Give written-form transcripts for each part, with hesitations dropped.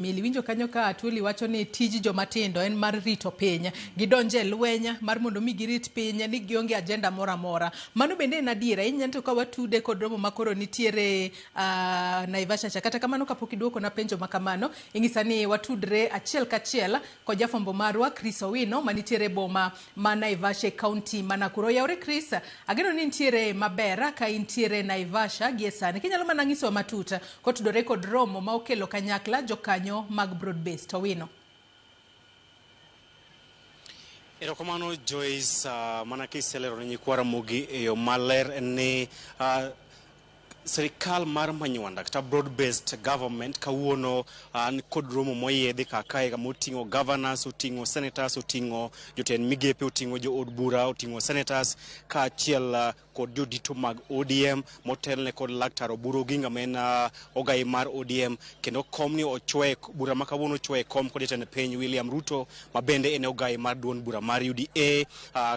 Miliwinjo kanyo ka Atwoli wacho ni tiji jomatindo en mar rito piny, gidonje lwenya mar mondo mi girit piny, ni gionge agenda mora mora. Mano bende en adiera, inyanto ka watude kod romo makoro nitiere Naivasha cha. Kata kamano kapok iduoko na penjo makamano, ing'isa ni watudre achiel kachiel ko jafombo marwa Chris Owino manitiere boma ma Naivasha County Nakuru. Yaure Chris, ageno ni nitiere maber ka intiere Naivasha gie sani. Kinyalo mana ng'iso matuta kotudore kod romo ma okelo kanyakla jokanyo mag broad-based. Owino. Erokamano Joyce, mana kiselero ni nyikwara mogi eyo maler ni serikal mar Manywanda kata broad-based government kawuono kod romo moyedhi kakae moting'o governors, oting'o senators, oting'o jotend migepe, oting'o jo od bura, oting'o senators kaachiel kod jodito mag ODM motelne kod Laktar Oburu Oginga men ogai mar ODM, kendo komni ochwe bura ma kawuono ochwe kom kod jatend piny William Ruto mabende en ogai mar duond bura mar UDA,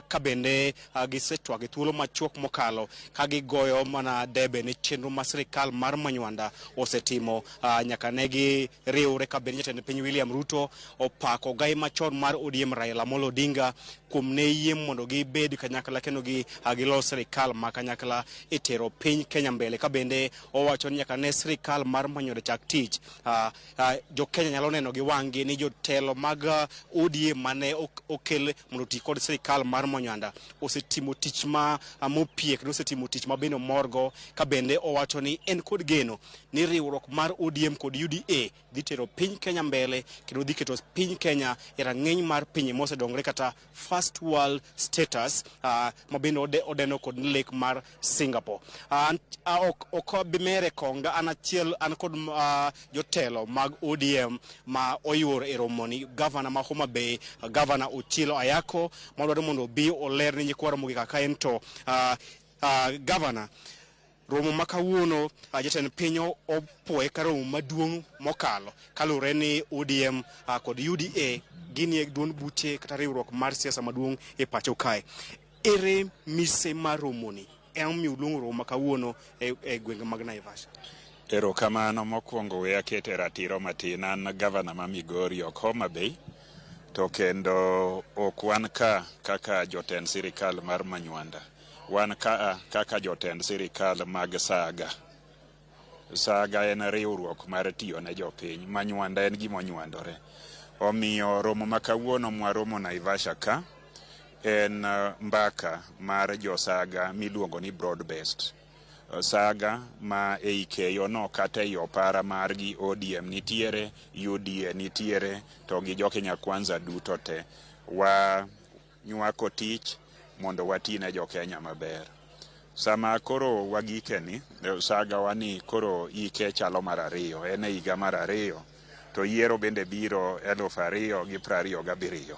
ka bende gisetwage thuolo machuok mokalo ka gigoyo mana debe ne chenro ma serikal mar Manywanda osetimo, nyaka negi riwre ka bende jatend piny William Ruto opako ogai machon mar ODM Raila Amolo Odinga kuom ne yie mondo gibed kanyakla kendo gilos serikal ma kanyakla itero piny Kenya mbele, ka bende owacho ni nyaka ne serikal mar Manywanda chak tich, jo Kenya nyalo neno gi wang'gi ni jotelo mag ODM mane okel mondo ti kod serikal mar Manywanda osetimo tich mopie kendo osetimo tich ma bende morgo, ka bende owacho ni en kod geno ni riwruok mar ODM kod UDA dhi tero piny Kenya mbele kendo dhi keto piny Kenya e rang'iny mar pinje mosedongore kata first world status, ma bende odeno kod lek mar Singapore. Ok bimere konga an kod jotelo mag ODM ma oywor e romoni, gavana ma Homa Bay, gavana Ochilo Ayako, madwaro mondo bi oler ni nyikwara mogi kaka en to gavana romo makawuono jatend piny opoe ka romo maduong' mokalo kalure ni ODM kod UDA gini e duond buche kata riwruok mar siasa maduong' e pacho kae. Ere mise mar romoni emiyo luongo romo makawuono e gwenge mag Naivasha? Erokamano, mokwongo we akete ratiro matin. An gavana ma Migori ok Homa Bay, to kendo ok wan ka kaka jotend sirikal mar Manywanda, wan ka kaka jotend sirikal mag Saga. Saga en riwruok mar tiyo ne jopiny, Manywanda en gima onywandore. Omiyo romo makawuono mwaromo Naivasha ka en mbaka mar josaga miluongo ni broad-based. Saga ma eikeyo no kata e opara margi ODM nitiere, UDA nitiere, to gi jo Kenya Kwanza duto te wanywako tich mondo watine jo Kenya maber. Sama koro wagikeni, saga wani koro ike chalo mar ariyo, en higa mar ariyo, to yiero bende biro 2027.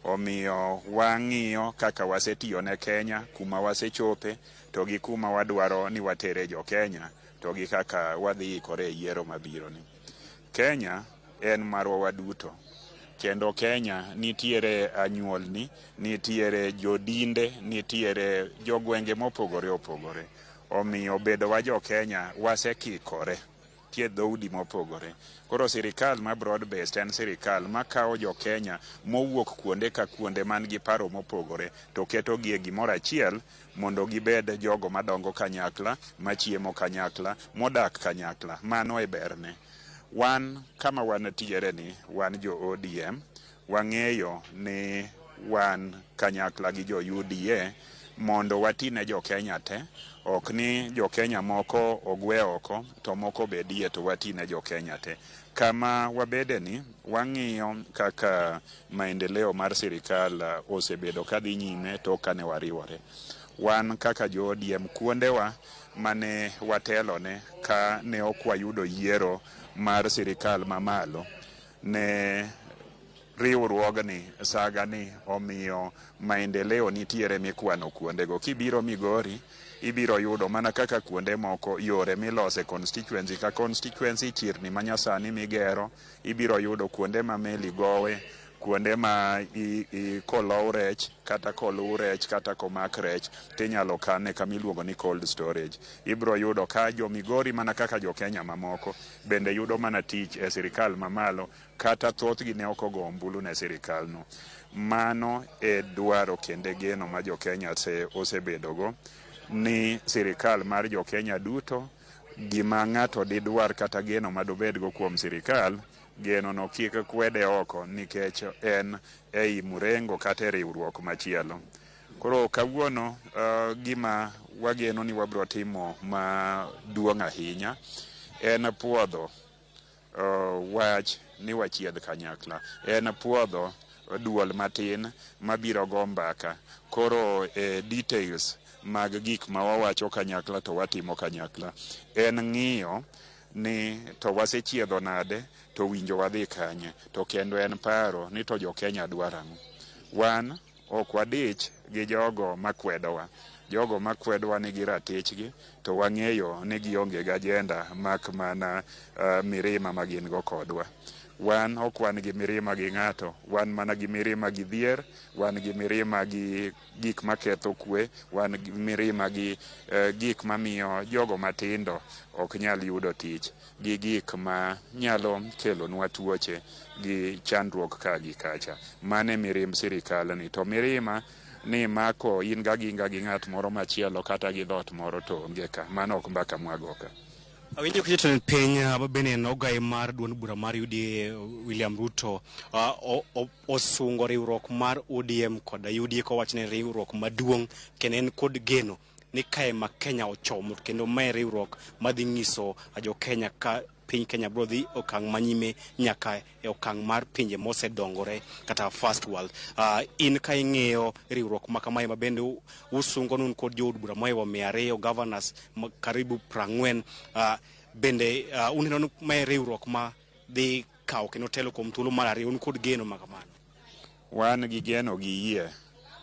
Omiyo wang'iyo kaka wasetiyo ne Kenya, kuma wasechope, to gi kuma wadwaro ni watere jo Kenya, to gi kaka wadhi ikore yiero mabiro ni. Kenya en marwa waduto, kendo Kenya nitiere anyuolni, nitiere jodinde, nitiere jogwenge mopogore opogore. Omiyo bedo wa jo Kenya wasekikore tie dhoudi mopogore. Koro sirikal ma broad-based en sirikal ma kawo jo Kenya mowuok kuonde ka kuonde man gi paro mopogore to keto gi e gimoro achiel mondo gibed jogo madongo kanyakla, machiemo kanyakla, modak kanyakla. Mano e berne. Wan kama wan tiere ni, wan jo ODM, wang'eyo ni wan kanyakla gi jo UDA mondo watine jo Kenya te, ok ni jo Kenya moko ogwe oko to moko bedie to watine jo Kenya te. Kama wabede ni wang'iyo kaka maendeleo mar sirikal osebedo kadhi nyime to kane wariwore. Wan kaka jo ODM kuondewa mane watelone ka ne ok wayudo yiero mar sirikal mamalo ne riwruogni saga ni omiyo maendeleo nitiere mikwano kuondego. Kibiro Migori ibiro yudo mana kaka kuonde moko yore milose constituency ka constituency chirni manyasani migero, ibiro yudo kuonde ma meli gowe, kuonde ma kolow rech kata koluw rech kata komak rech tinyalo kane kamiluongo ni cold storage. Ibro yudo ka jo Migori mana kaka jo Kenya mamoko bende yudo mana tich e sirikal mamalo kata thothgi ne ok ogo ombulu ne sirikal no. Mano e dwaro kende geno ma jo Kenya osebedogo ni sirikal mar jo Kenya duto gima ng'ato didwar kata geno madobedgo kuom sirikal, geno no kik kwede oko nikech en ei murengo kata riwruok machielo. Koro kawuono gima wageno ni wabro timo maduong' ahinya en puodho wach ni wachiedh kanyakla, en puodho duol matin mabiro go mbaka. Koro details mag gik ma wawacho kanyakla to watimo kanyakla en ng'iyo ni to wasechiedho nade to winjo wadhi kanye, to kendo en paro ni to jo Kenya dwaro ang'o. Wan ok wadich gi jogo makwedowa. Jogo makwedowa nigi ratichgi to wang'eyo ni gionge gi ajenda mak mana mirima ma gin go kodwa. Wan ok wan gi mirima gi ng'ato, wan mana gi mirima gi dhier, wan gi mirima gi gik maketho kwe, wan gi mirima gi gik mamiyo jogo matindo ok nyal yudo tich, gi gik ma nyalo kelonwa tuoche gi chandruok ka gi kacha. Mane mirimb sirikal ni, to mirima ni mako in ga gi ng'at moro machielo kata gi dhot moro to onge ka. Mano ok mbaka mwago ka. Awinjo ka jatend piny Benin Ogai mar duond bura mar UDA William Ruto osungo riwruok mar ODM kod UDA kowachne riwruok maduong' kendo en kod geno ni kae ma Kenya ochomo kendo mae riwruok madhi nyiso jo Kenya ka piny Kenya bro dhi okang' manyime nyaka e okang' mar pinje mosedongore kata first world. In ka ing'eyo riwruok ma kamae ma bende usungo nun kod jood bura moewo 200 governors karibu 40 bende uneno ni mae riwruok ma dhi kawo kendo telo kuom thuolo mar ariyo, un kod geno ma kamano? Wan gi geno gi yie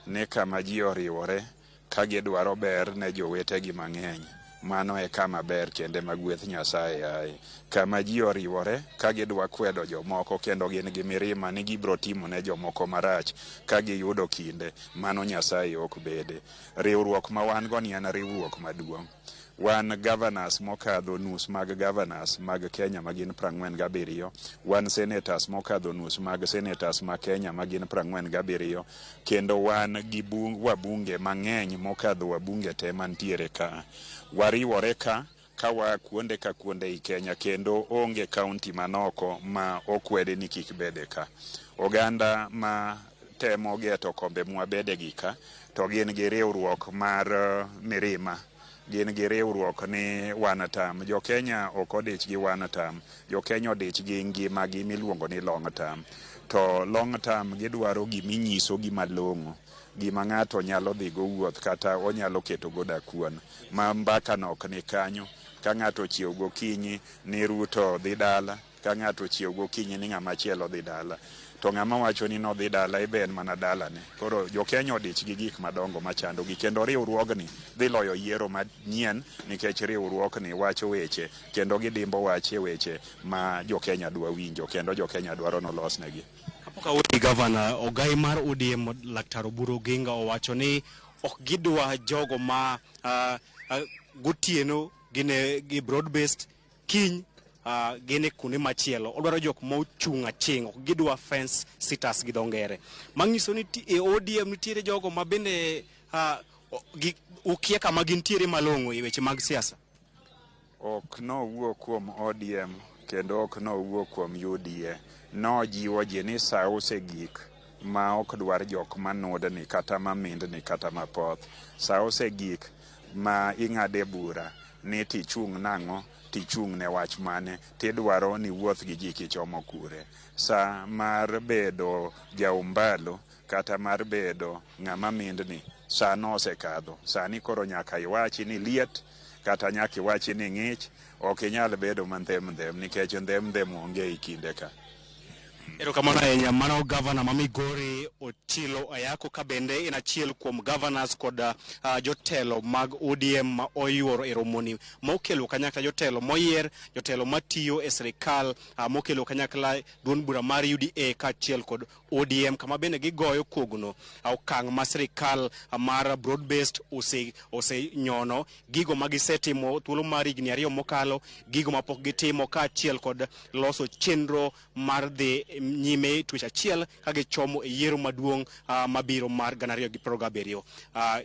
ne kama ji oriwore ka gidwaro ber ne jowetegi mang'eny. Mano e kama ber kende magweth Nyasaye aye. Kama ji oriwore ka gidwa kwedo jomoko kendo gin gi mirima ni gibro timo ne jomoko marach ka giyudo kinde, mano Nyasaye ok bede. Riwruok ma wan go ni en riwruok maduong'. Wan governors mokadho nus mag governors mag Kenya magin 47, wan senators mokadho nus mag senators ma Kenya magin 47, kendo wan gi wabunge mang'eny mokadho wabunge te mantiere ka. Wariwore ka wa kuonde ka kuonde i Kenya kendo onge kaunti manoko ma okwede ni kik bede ka. Oganda ma temo geto kombe mwabede gi ka to gin gi riwruok mar mirima, gin gi riwruok ni wanatam. Jo Kenya ok odich gi wanatam, jo Kenya odich gi ngima gi miluongo ni long term. To long term gidwaro giminyiso gi malong'o, gima ng'ato nyalo dhi go wuoth kata onyalo keto go dakuon ma mbaka nok ni kanyo. Ka ng'ato chiew go kinyi ni Ruto dhi dala, ka ng'ato chiew go kinyi ni ng'ama chielo dhi dala, to ng'ama wacho ni no dhi dala iben mana dala ne. Koro jo Kenya odich gi gik madongo machando gi, kendo riwruogni dhi loyo yiero manyien nikech riwruogni wacho weche kendo gidimbo wache weche ma jo Kenya dwa winjo kendo jo Kenya dwaro nolosnegi. Ka odi governor Ogai mar ODM Laktar Oburu Oginga owacho ni ok gidwa jogo ma gotieno gine gi broad based, kiny gine kuonde machielo. Odwaro jok ma ochung' aching', ok gidwa fence sitters gi dongere. Manyiso ni e ODM nitiere jogo ma bende ukia kama gintiere malong'o e weche mag siasa. Ok no wuok kuom ODM kendo ok no wuok kuom UDA. No jiwo ji ni sa osegik ma ok dwar jok manudni kata mamindni kata mapoth. Sa osegik ma ing'ade bura ni tichung' nang'o, tichung' ne wach mane, tidwaro ni wuoth gi ji kichomo kure. Sa mar bedo jaumbalo kata mar bedo ng'ama mindni, sa no osekadho. Sani koro nyaka iwachi ni liet kata nyaka iwachi ni ng'ich, ok inyal bedo mandhem nikech ndhem onge i kinde ka. Erokamano ahinya. Mano Gavana ma Migori Ochilo Ayako ka bende en achiel kuom governors kod jotelo mag ODM ma oyuoro e romoni mokelo kanyakla jotelo moyier, jotelo matiyo e sirikal mokelo kanyakla duond bura mar UDA kaachiel kod ODM kama bende gigoyo kogno okang' ma sirikal mar broad based ose nyono gigo magisetimo thuolo mar higni 2 mokalo, gigo mapok gitimo kaachiel kod loso chenro mar dhi nyime twech achiel ka gichomo e yiero maduong' mabiro mar 2027.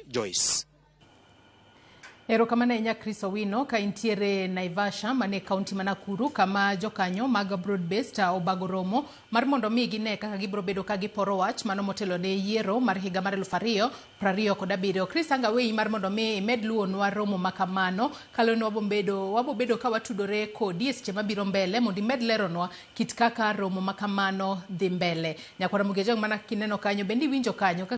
Joyce. Erokamano ahinya Chris Owino ka intiere Naivasha mane kaunti ma Nakuru kama jokanyo mag broad based obago romo mar mondo mi gine kaka gibro bedo ka giporo wach mano motelo ne yiero mar higa mar 2027. Chris Angawei mar mondo mi med luonwa romo makamano kaloni wabobedo ka watudore kodi e seche mabiro mbele mondo med leronwa kit kaka romo makamano dhi mbele. Nyakwara Mugeja mana kineno kanyo bendi winjo kanyo